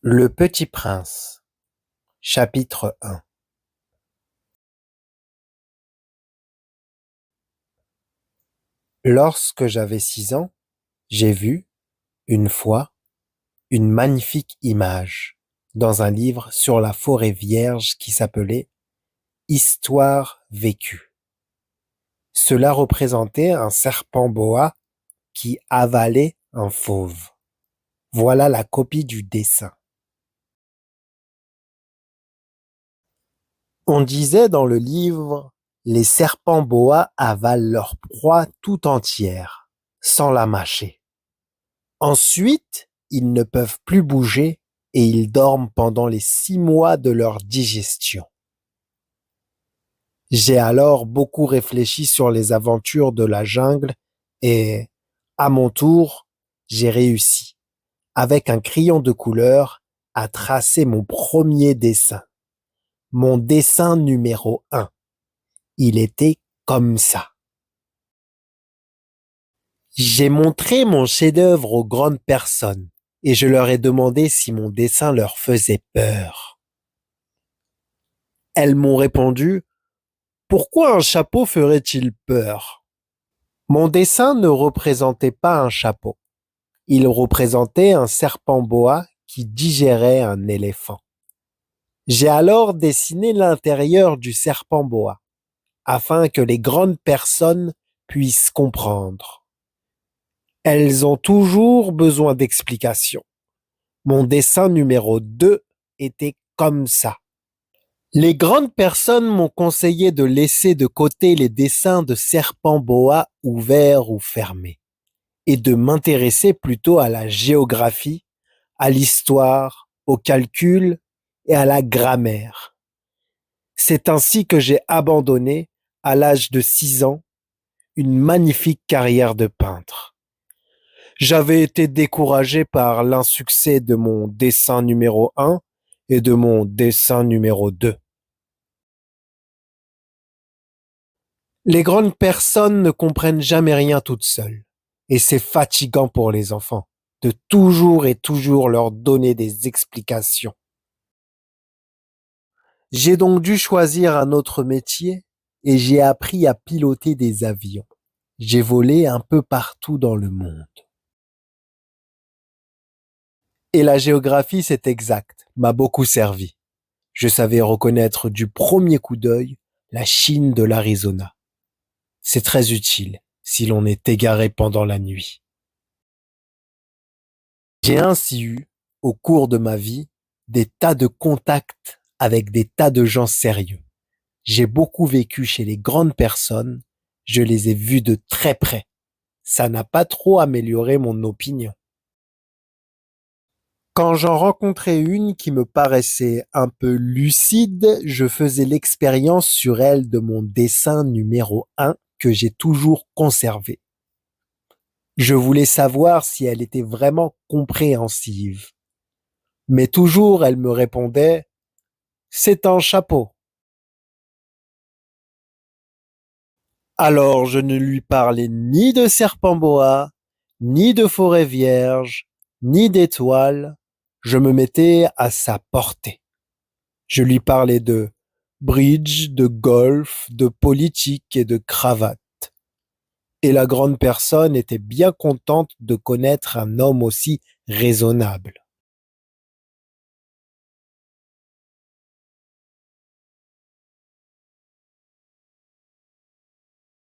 Le Petit Prince, chapitre 1. Lorsque j'avais 6 ans, j'ai vu, une fois, une magnifique image dans un livre sur la forêt vierge qui s'appelait Histoire vécue. Cela représentait un serpent boa qui avalait un fauve. Voilà la copie du dessin. On disait dans le livre, les serpents boa avalent leur proie tout entière, sans la mâcher. Ensuite, ils ne peuvent plus bouger et ils dorment pendant les 6 mois de leur digestion. J'ai alors beaucoup réfléchi sur les aventures de la jungle et, à mon tour, j'ai réussi, avec un crayon de couleur, à tracer mon premier dessin. Mon dessin numéro 1. Il était comme ça. J'ai montré mon chef-d'œuvre aux grandes personnes et je leur ai demandé si mon dessin leur faisait peur. Elles m'ont répondu: pourquoi un chapeau ferait-il peur? Mon dessin ne représentait pas un chapeau. Il représentait un serpent boa qui digérait un éléphant. J'ai alors dessiné l'intérieur du serpent boa afin que les grandes personnes puissent comprendre. Elles ont toujours besoin d'explications. Mon dessin numéro 2 était comme ça. Les grandes personnes m'ont conseillé de laisser de côté les dessins de serpents boa ouverts ou fermés et de m'intéresser plutôt à la géographie, à l'histoire, au calcul et à la grammaire. C'est ainsi que j'ai abandonné, à l'âge de 6 ans, une magnifique carrière de peintre. J'avais été découragé par l'insuccès de mon dessin numéro 1 et de mon dessin numéro 2. Les grandes personnes ne comprennent jamais rien toutes seules, et c'est fatigant pour les enfants de toujours et toujours leur donner des explications. J'ai donc dû choisir un autre métier et j'ai appris à piloter des avions. J'ai volé un peu partout dans le monde. Et la géographie, c'est exact, m'a beaucoup servi. Je savais reconnaître du premier coup d'œil la Chine de l'Arizona. C'est très utile si l'on est égaré pendant la nuit. J'ai ainsi eu, au cours de ma vie, des tas de contacts avec des tas de gens sérieux. J'ai beaucoup vécu chez les grandes personnes, je les ai vus de très près. Ça n'a pas trop amélioré mon opinion. Quand j'en rencontrais une qui me paraissait un peu lucide, je faisais l'expérience sur elle de mon dessin numéro 1 que j'ai toujours conservé. Je voulais savoir si elle était vraiment compréhensive. Mais toujours elle me répondait: c'est un chapeau. Alors je ne lui parlais ni de serpent boa, ni de forêt vierge, ni d'étoiles. Je me mettais à sa portée. Je lui parlais de bridge, de golf, de politique et de cravate. Et la grande personne était bien contente de connaître un homme aussi raisonnable.